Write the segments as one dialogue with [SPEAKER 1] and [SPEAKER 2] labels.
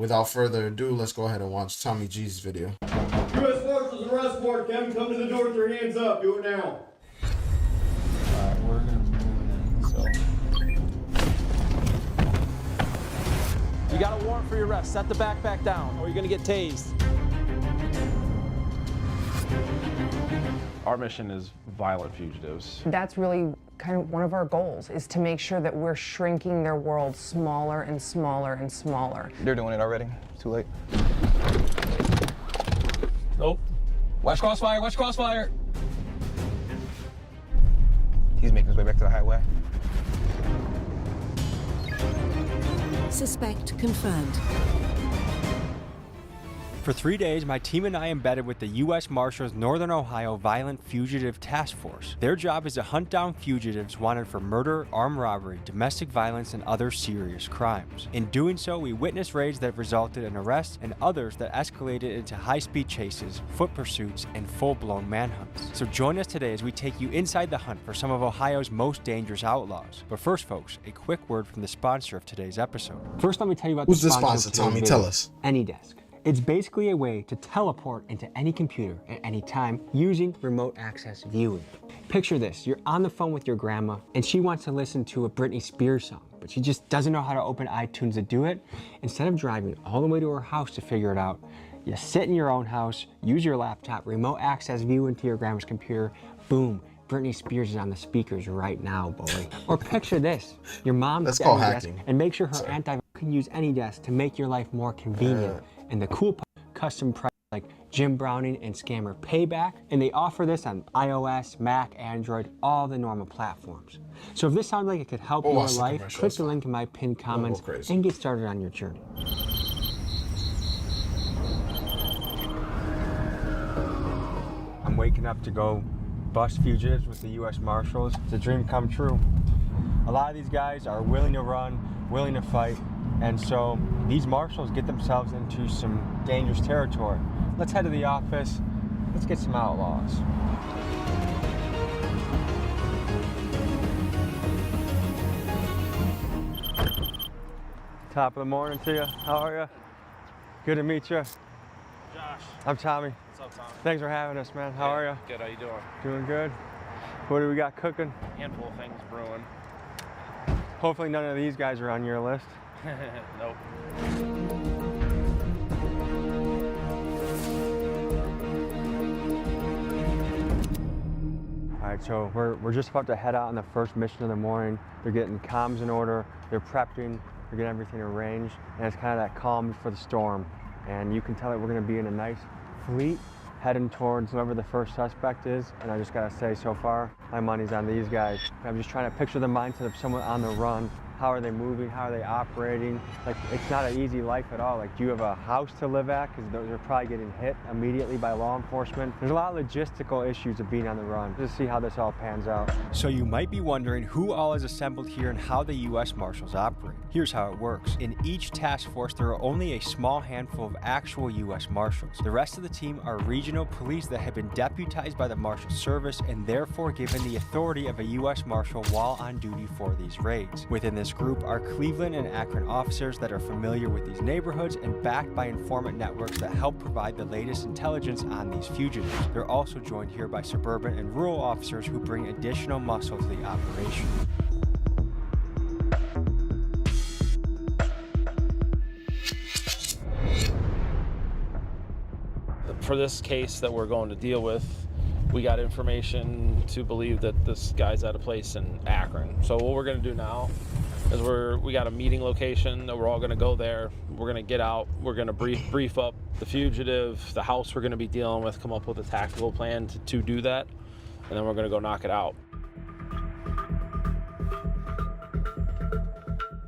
[SPEAKER 1] without further ado, let's go ahead and watch Tommy G's video.
[SPEAKER 2] U.S. Marshals arrest warrant. Kevin, come to the door with your hands up. Do it now.
[SPEAKER 3] Alright, we're gonna move in, so. You got a warrant for your arrest. Set the backpack down, or you're gonna get tased.
[SPEAKER 4] Our mission is violent fugitives.
[SPEAKER 5] That's really kind of one of our goals, is to make sure that we're shrinking their world smaller and smaller and smaller.
[SPEAKER 6] They're doing it already. Too late.
[SPEAKER 3] Nope.
[SPEAKER 6] Watch crossfire, watch crossfire. He's making his way back to the highway.
[SPEAKER 7] Suspect confirmed.
[SPEAKER 8] For 3 days, my team and I embedded with the U.S. Marshals Northern Ohio Violent Fugitive Task Force. Their job is to hunt down fugitives wanted for murder, armed robbery, domestic violence, and other serious crimes. In doing so, we witnessed raids that resulted in arrests and others that escalated into high-speed chases, foot pursuits, and full-blown manhunts. So join us today as we take you inside the hunt for some of Ohio's most dangerous outlaws. But first, folks, a quick word from the sponsor of today's episode. First, let me tell you about
[SPEAKER 1] Who's the sponsor, Tommy? Tell us.
[SPEAKER 8] AnyDesk. It's basically a way to teleport into any computer at any time using remote access viewing. Picture this, you're on the phone with your grandma and she wants to listen to a Britney Spears song, but she just doesn't know how to open iTunes to do it. Instead of driving all the way to her house to figure it out, you sit in your own house, use your laptop, remote access view into your grandma's computer, boom, Britney Spears is on the speakers right now, boy. Or picture this, your mom's
[SPEAKER 1] That's called
[SPEAKER 8] AnyDesk
[SPEAKER 1] hacking.
[SPEAKER 8] and make sure her antivirus can use AnyDesk to make your life more convenient. And the cool part, custom price like Jim Browning and Scammer Payback, and they offer this on iOS, Mac, Android, all the normal platforms. So if this sounds like it could help your life, click the link in my pinned comments and get started on your journey. I'm waking up to go bust fugitives with the U.S. Marshals. It's a dream come true. A lot of these guys are willing to run, willing to fight, and so these marshals get themselves into some dangerous territory. Let's head to the office. Let's get some outlaws. Top of the morning to you. How are you? Good to meet you.
[SPEAKER 4] Josh.
[SPEAKER 8] I'm Tommy.
[SPEAKER 4] What's up, Tommy?
[SPEAKER 8] Thanks for having us, man. How are you?
[SPEAKER 4] Good, how you doing?
[SPEAKER 8] Doing good. What do we got cooking?
[SPEAKER 4] Handful of things brewing.
[SPEAKER 8] Hopefully none of these guys are on your list.
[SPEAKER 4] Nope.
[SPEAKER 8] All right, so we're just about to head out on the first mission of the morning. They're getting comms in order, they're prepping, they're getting everything arranged, and it's kind of that calm before the storm. And you can tell that we're gonna be in a nice fleet heading towards whoever the first suspect is. And I just gotta say, so far, my money's on these guys. I'm just trying to picture the mindset of someone on the run. How are they moving? How are they operating? Like, it's not an easy life at all. Like, do you have a house to live at? Because they're probably getting hit immediately by law enforcement. There's a lot of logistical issues of being on the run. Just see how this all pans out. So you might be wondering who all is assembled here and how the U.S. Marshals operate. Here's how it works. In each task force, there are only a small handful of actual U.S. Marshals. The rest of the team are regional police that have been deputized by the Marshal Service and therefore given the authority of a U.S. Marshal while on duty for these raids. Within this group are Cleveland and Akron officers that are familiar with these neighborhoods and backed by informant networks that help provide the latest intelligence on these fugitives. They're also joined here by suburban and rural officers who bring additional muscle to the operation.
[SPEAKER 4] For this case that we're going to deal with, we got information to believe that this guy's at a place in Akron. So what we're going to do now is we got a meeting location that we're all going to go there. We're going to get out. We're going to brief up the fugitive, the house we're going to be dealing with, come up with a tactical plan to do that, and then we're going to go knock it out.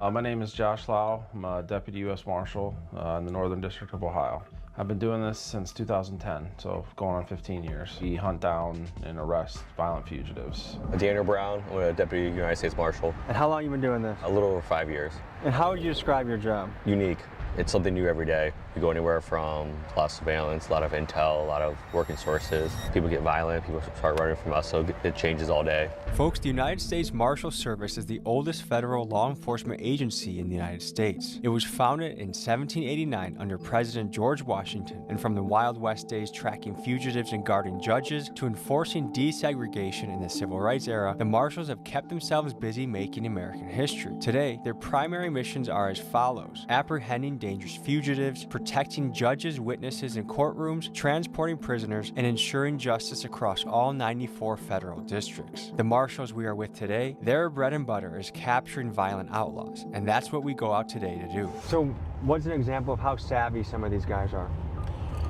[SPEAKER 4] My name is Josh Lau. I'm a Deputy U.S. Marshal in the Northern District of Ohio. I've been doing this since 2010, so going on 15 years. We hunt down and arrest violent fugitives.
[SPEAKER 9] Daniel Brown, I'm a Deputy United States Marshal.
[SPEAKER 8] And how long have you been doing this?
[SPEAKER 9] A little over 5 years.
[SPEAKER 8] And how would you describe your job?
[SPEAKER 9] Unique. It's something new every day. We go anywhere from a lot of surveillance, a lot of intel, a lot of working sources. People get violent, people start running from us, so it changes all day.
[SPEAKER 8] Folks, the United States Marshals Service is the oldest federal law enforcement agency in the United States. It was founded in 1789 under President George Washington, and from the Wild West days tracking fugitives and guarding judges to enforcing desegregation in the Civil Rights era, the Marshals have kept themselves busy making American history. Today, their primary missions are as follows: apprehending dangerous fugitives, protecting judges, witnesses, and courtrooms, transporting prisoners, and ensuring justice across all 94 federal districts. The Marshals we are with today, their bread and butter is capturing violent outlaws, and that's what we go out today to do. So, what's an example of how savvy some of these guys are?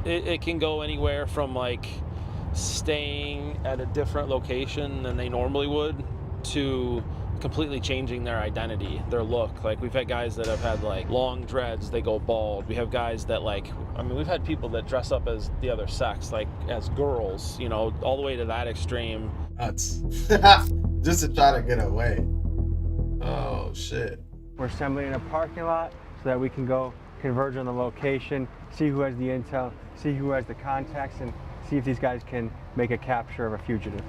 [SPEAKER 4] It can go anywhere from like staying at a different location than they normally would to completely changing their identity, their look. Like, we've had guys that have had like long dreads, they go bald. We have guys that we've had people that dress up as the other sex, like as girls, you know, all the way to that extreme.
[SPEAKER 1] Nuts. Just to try to get away. Oh shit.
[SPEAKER 8] We're assembling in a parking lot so that we can go converge on the location, see who has the intel, see who has the contacts, and see if these guys can make a capture of a fugitive.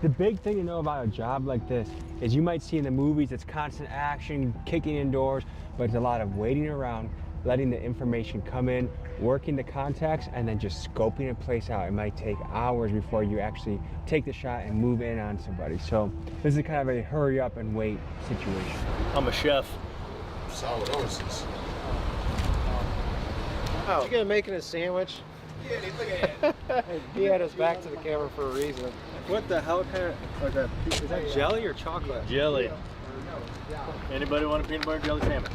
[SPEAKER 8] The big thing to know about a job like this is you might see in the movies it's constant action, kicking indoors, but it's a lot of waiting around, letting the information come in, working the contacts, and then just scoping a place out. It might take hours before you actually take the shot and move in on somebody. So this is kind of a hurry up and wait situation.
[SPEAKER 7] I'm a chef.
[SPEAKER 1] Solid horses.
[SPEAKER 10] Oh. You gonna making a sandwich?
[SPEAKER 7] Yeah, look at that.
[SPEAKER 10] He had us back to the camera for a reason.
[SPEAKER 8] What the hell kind of, is that jelly or chocolate?
[SPEAKER 7] Jelly. Anybody want a peanut butter jelly sandwich?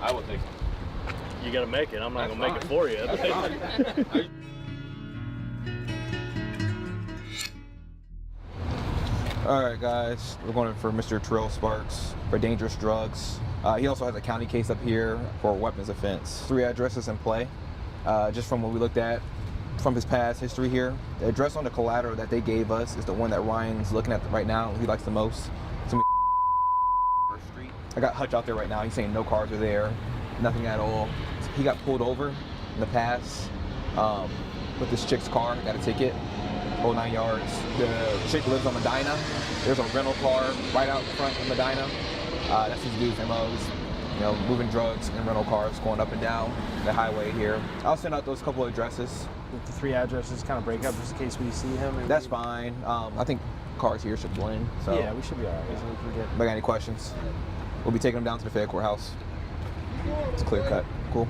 [SPEAKER 9] I would think
[SPEAKER 7] You gotta make it. I'm not gonna make it for you.
[SPEAKER 6] All right, guys, we're going for Mr. Terrell Sparks for dangerous drugs. He also has a county case up here for a weapons offense. 3 addresses in play. Just from what we looked at from his past history here. The address on the collateral that they gave us is the one that Ryan's looking at right now. He likes the most. Street. I got Hutch out there right now. He's saying no cars are there, nothing at all. He got pulled over in the past with this chick's car, got a ticket, whole 9 yards. The chick lives on Medina. There's a rental car right out front of Medina. That's his dude's MOs. You know, moving drugs in rental cars, going up and down the highway here. I'll send out those couple of addresses.
[SPEAKER 10] With the 3 addresses kind of break up just in case we see him.
[SPEAKER 6] That's fine. I think cars here should blend. So
[SPEAKER 10] yeah, we should be all right. So we can get...
[SPEAKER 6] If I got any questions, we'll be taking them down to the Fed courthouse. It's a clear cut. Cool.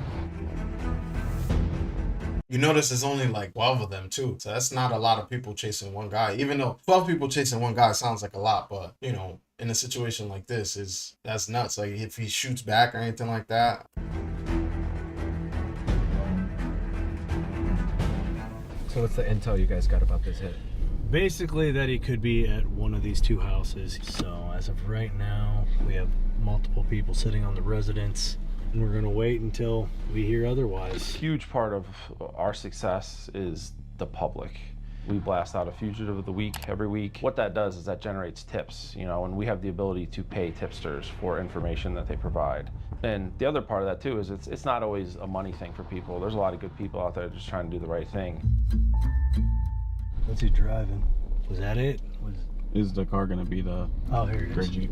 [SPEAKER 1] You notice there's only like 12 of them too. So that's not a lot of people chasing one guy. Even though 12 people chasing one guy sounds like a lot, but you know, in a situation like this, that's nuts. Like if he shoots back or anything like that.
[SPEAKER 11] So what's the intel you guys got about this hit?
[SPEAKER 7] Basically that he could be at one of these 2 houses. So as of right now, we have multiple people sitting on the residence. And we're gonna wait until we hear otherwise.
[SPEAKER 4] Huge part of our success is the public. We blast out a fugitive of the week every week. What that does is that generates tips, you know, and we have the ability to pay tipsters for information that they provide. And the other part of that too is it's not always a money thing for people. There's a lot of good people out there just trying to do the right thing.
[SPEAKER 7] What's he driving? Was that it?
[SPEAKER 12] Is the car gonna be the
[SPEAKER 7] here it
[SPEAKER 12] gray
[SPEAKER 7] is.
[SPEAKER 12] Jeep?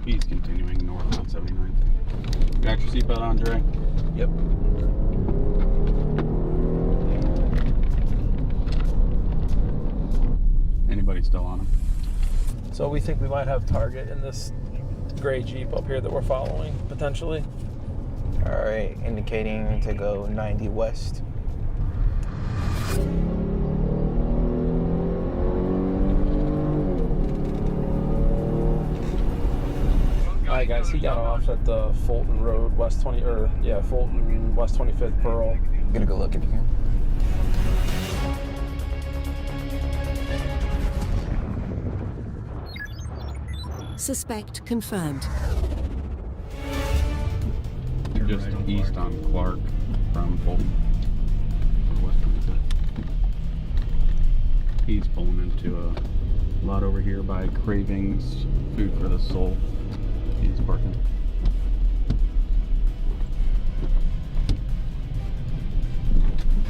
[SPEAKER 12] He's continuing north on 79th. Got your seatbelt on, Dre?
[SPEAKER 6] Yep.
[SPEAKER 12] Anybody still on him?
[SPEAKER 4] So we think we might have target in this gray Jeep up here that we're following, potentially.
[SPEAKER 6] All right, indicating to go 90 west.
[SPEAKER 4] Alright guys, he got off at the Fulton Road, Fulton West 25th Pearl.
[SPEAKER 6] Gonna go look in here.
[SPEAKER 13] Suspect confirmed.
[SPEAKER 12] Just east on Clark from Fulton. West 25th. He's pulling into a A lot over here by Cravings, Food for the Soul. He's parking.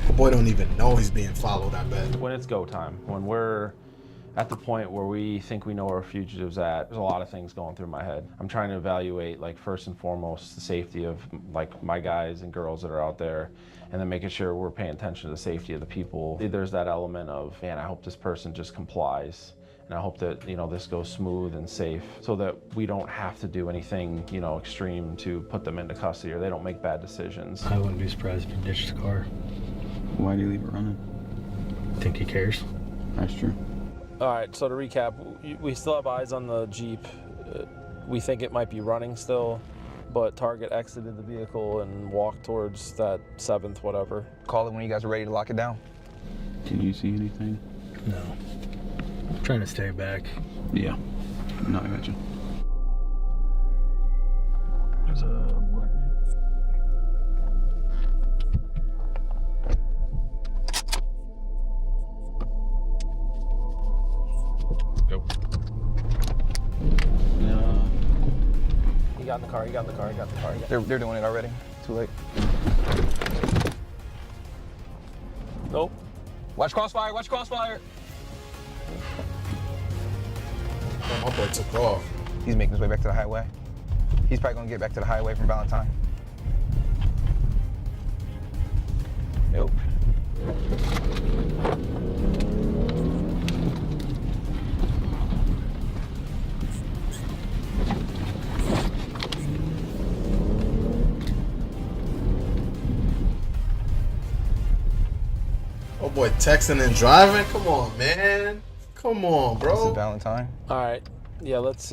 [SPEAKER 1] The boy don't even know he's being followed, I bet.
[SPEAKER 4] When it's go time, when we're at the point where we think we know where fugitives at, there's a lot of things going through my head. I'm trying to evaluate, like, first and foremost, the safety of, like, my guys and girls that are out there, and then making sure we're paying attention to the safety of the people. There's that element of, man, I hope this person just complies, and I hope that, you know, this goes smooth and safe so that we don't have to do anything, you know, extreme to put them into custody, or they don't make bad decisions.
[SPEAKER 7] I wouldn't be surprised if he ditched the car.
[SPEAKER 12] Why do you leave it running?
[SPEAKER 7] Think he cares?
[SPEAKER 12] That's true.
[SPEAKER 4] All right, so to recap, we still have eyes on the Jeep. We think it might be running still, but target exited the vehicle and walked towards that 7th, whatever.
[SPEAKER 6] Call it when you guys are ready to lock it down.
[SPEAKER 12] Can you see anything?
[SPEAKER 7] No. I'm trying to stay back.
[SPEAKER 12] Yeah. No, I got you.
[SPEAKER 7] There's a black man.
[SPEAKER 12] Go.
[SPEAKER 4] He got in the car, he got in the car, he got in the car.
[SPEAKER 6] They're doing it already. Too late.
[SPEAKER 4] Nope.
[SPEAKER 6] Watch crossfire, watch crossfire.
[SPEAKER 1] Oh, my boy took off.
[SPEAKER 6] He's making his way back to the highway. He's probably gonna get back to the highway from Valentine. Nope.
[SPEAKER 1] Oh boy, texting and driving? Come on, man. Come on,
[SPEAKER 6] This is
[SPEAKER 1] bro.
[SPEAKER 6] Valentine.
[SPEAKER 4] All right. Yeah, let's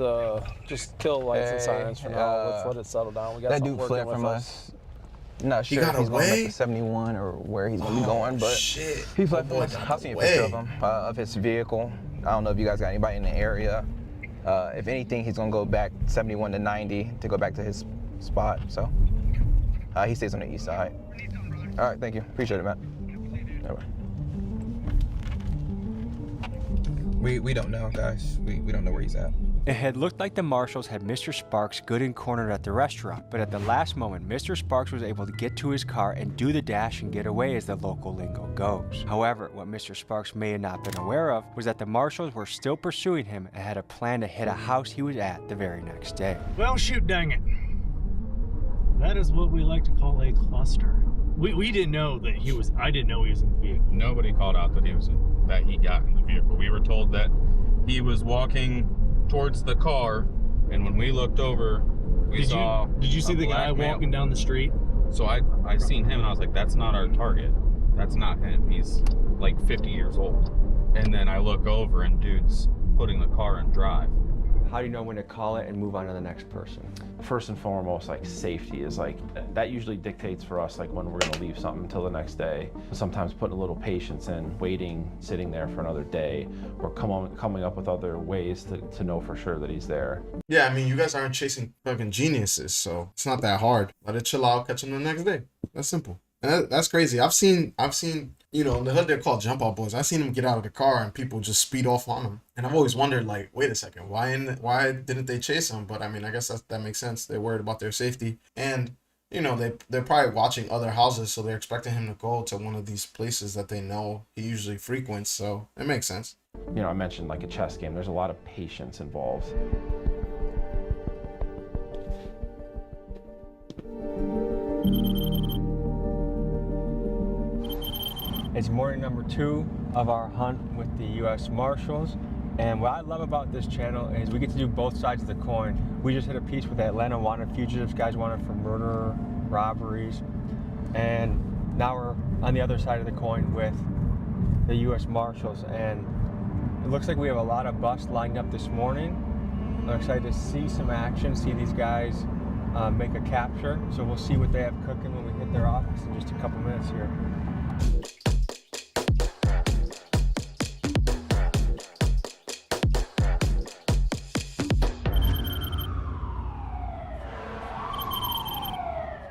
[SPEAKER 4] just kill lights and sirens for now. Let's let it settle down. We got
[SPEAKER 6] That
[SPEAKER 4] something
[SPEAKER 6] dude
[SPEAKER 4] working
[SPEAKER 6] fled
[SPEAKER 4] with
[SPEAKER 6] from
[SPEAKER 4] us.
[SPEAKER 6] us. Not
[SPEAKER 1] He
[SPEAKER 6] sure
[SPEAKER 1] got
[SPEAKER 6] if he's going back
[SPEAKER 1] away?
[SPEAKER 6] to 71 or where he's gonna be going, but
[SPEAKER 1] shit.
[SPEAKER 6] he fled
[SPEAKER 1] Oh,
[SPEAKER 6] from
[SPEAKER 1] boy
[SPEAKER 6] us.
[SPEAKER 1] got
[SPEAKER 6] I'll see a picture of
[SPEAKER 1] away.
[SPEAKER 6] him, of his vehicle. I don't know if you guys got anybody in the area. If anything, he's gonna go back 71 to 90 to go back to his spot. So he stays on the east side. All right, thank you. Appreciate it, Matt. Bye-bye. We don't know, guys. We don't know where he's at.
[SPEAKER 8] It had looked like the marshals had Mr. Sparks good and cornered at the restaurant, but at the last moment, Mr. Sparks was able to get to his car and do the dash and get away, as the local lingo goes. However, what Mr. Sparks may have not been aware of was that the marshals were still pursuing him and had a plan to hit a house he was at the very next day.
[SPEAKER 7] Well, shoot, dang it. That is what we like to call a cluster. We didn't know that he was, I didn't know he was in the vehicle.
[SPEAKER 12] Nobody called out that he got in the vehicle. We were told that he was walking towards the car, and when we looked over, we saw.
[SPEAKER 7] Did you see the guy walking down the street?
[SPEAKER 12] So I seen him, and I was like, that's not our target. That's not him. He's like 50 years old. And then I look over, and dude's putting the car in drive.
[SPEAKER 8] How do you know when to call it and move on to the next person?
[SPEAKER 4] First and foremost, like, safety is like, that usually dictates for us, like, when we're gonna leave something until the next day. Sometimes putting a little patience in, waiting, sitting there for another day, or coming up with other ways to know for sure that he's there.
[SPEAKER 1] Yeah, I mean, you guys aren't chasing fucking geniuses, so it's not that hard. Let it chill out, catch him the next day. That's simple. And that's crazy. I've seen, you know, in the hood they're called jump out boys. I've seen them get out of the car and people just speed off on them. And I've always wondered, like, wait a second, why didn't they chase them? But I mean, I guess that makes sense. They're worried about their safety. And, you know, they're probably watching other houses, so they're expecting him to go to one of these places that they know he usually frequents. So it makes sense.
[SPEAKER 4] You know, I mentioned like a chess game. There's a lot of patience involved.
[SPEAKER 8] It's morning number 2 of our hunt with the U.S. Marshals. And what I love about this channel is we get to do both sides of the coin. We just hit a piece with Atlanta wanted fugitives, guys wanted for murder, robberies. And now we're on the other side of the coin with the U.S. Marshals. And it looks like we have a lot of busts lined up this morning. I'm excited to see some action, see these guys make a capture. So we'll see what they have cooking when we hit their office in just a couple minutes here.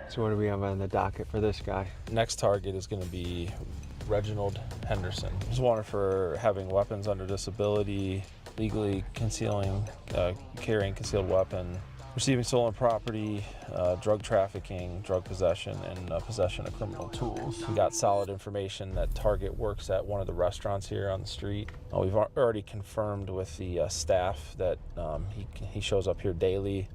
[SPEAKER 8] So what do we have on the docket for this guy?
[SPEAKER 4] Next target is going to be Reginald Henderson. He's wanted for having weapons under disability, legally carrying concealed weapon, receiving stolen property, drug trafficking, drug possession, and possession of criminal tools. We got solid information that target works at one of the restaurants here on the street. We've already confirmed with the staff that he shows up here daily,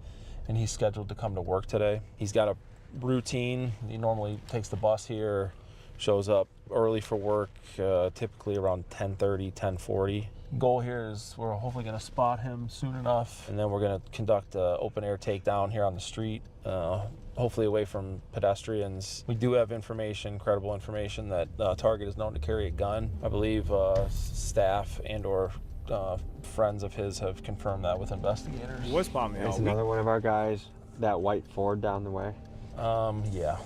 [SPEAKER 4] and he's scheduled to come to work today. He's got a routine. He normally takes the bus here, shows up early for work, typically around 10:30, 10:40. Goal here is we're hopefully going to spot him soon enough, and then we're going to conduct an open air takedown here on the street, hopefully away from pedestrians. We do have information, credible information, that target is known to carry a gun. I believe staff and or friends of his have confirmed that with investigators.
[SPEAKER 8] It's another one of our guys, that white Ford down the way.
[SPEAKER 4] Yeah.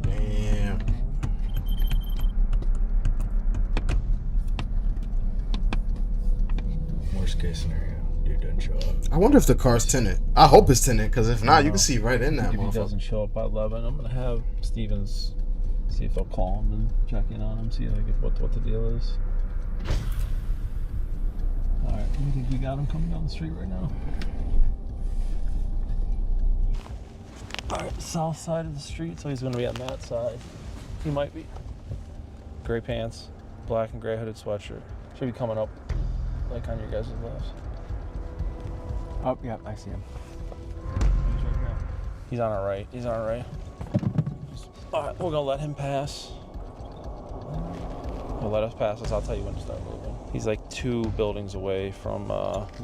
[SPEAKER 1] Damn.
[SPEAKER 7] Worst case scenario, dude doesn't show up.
[SPEAKER 1] I wonder if the car's tinted. I hope it's tinted, because if not, you can see right in that
[SPEAKER 4] If he doesn't show up by 11, I'm gonna have Stevens see if they'll call him and check in on him, see like what the deal is. All right, I think we got him coming down the street right now. All right, south side of the street, so he's gonna be on that side. He might be. Gray pants, black and gray hooded sweatshirt. Should be coming up, like on your guys' left.
[SPEAKER 8] Oh, yeah, I see him.
[SPEAKER 4] He's on our right. He's on our right. All right, we're gonna let him pass. He'll let us pass us. I'll tell you when to start moving. He's like 2 buildings away from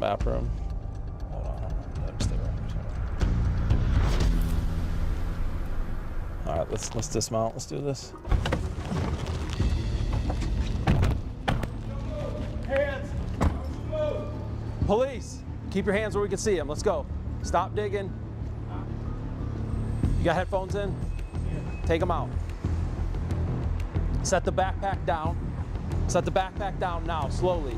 [SPEAKER 4] map room. Hold on. Let him stay right here. All right, let's dismount. Let's do this.
[SPEAKER 3] Hands! Police! Keep your hands where we can see them. Let's go. Stop digging. You got headphones in? Take them out. Set the backpack down. Set the backpack down now, slowly.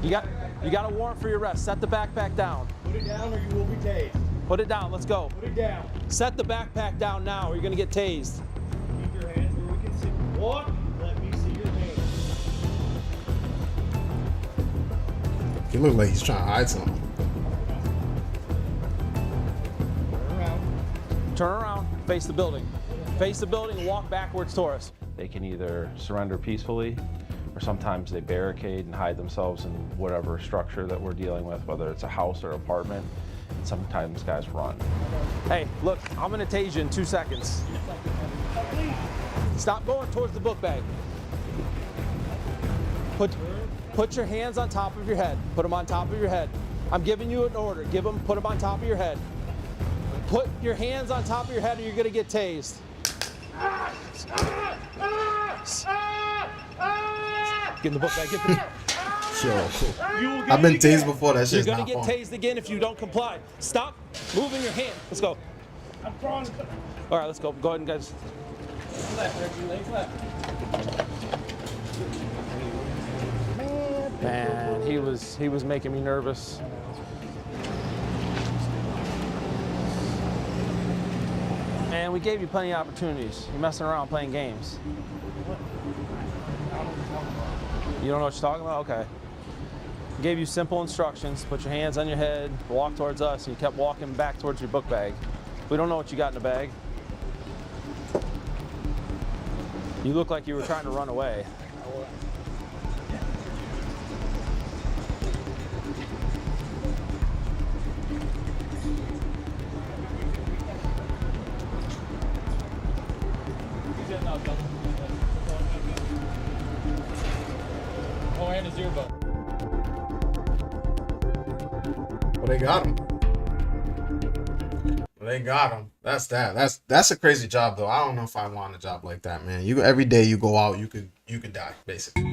[SPEAKER 3] You got a warrant for your arrest. Set the backpack down.
[SPEAKER 2] Put it down or you will be tased.
[SPEAKER 3] Put it down. Let's go.
[SPEAKER 2] Put it down.
[SPEAKER 3] Set the backpack down now or you're going to get tased.
[SPEAKER 2] Keep your hands where we can see. Walk. Let me see your hands.
[SPEAKER 1] He look like he's trying to hide something.
[SPEAKER 3] Turn around. Face the building. Face the building and walk backwards toward us.
[SPEAKER 4] They can either surrender peacefully, or sometimes they barricade and hide themselves in whatever structure that we're dealing with, whether it's a house or apartment. And sometimes guys run.
[SPEAKER 3] Hey, look, I'm gonna tase you in 2 seconds. Stop going towards the book bag. Put your hands on top of your head. Put them on top of your head. I'm giving you an order. Put them on top of your head. Put your hands on top of your head or you're gonna get tased. Get in the book bag. Get the...
[SPEAKER 1] Yo, I've been tased before. That shit's
[SPEAKER 3] You're
[SPEAKER 1] not
[SPEAKER 3] gonna
[SPEAKER 1] fun.
[SPEAKER 3] get tased again if you don't comply. Stop moving your hand. Let's go.
[SPEAKER 2] I'm throwing.
[SPEAKER 3] All right, let's go. Go ahead and guys. Man, he was making me nervous. Man, we gave you plenty of opportunities. You're messing around playing games. You don't know what you're talking about? Okay. Gave you simple instructions. Put your hands on your head, walk towards us, and you kept walking back towards your book bag. We don't know what you got in the bag. You look like you were trying to run away.
[SPEAKER 1] Well, they got him. They got him. That's that. That's a crazy job though. I don't know if I want a job like that, man. Every day you go out, you could die, basically.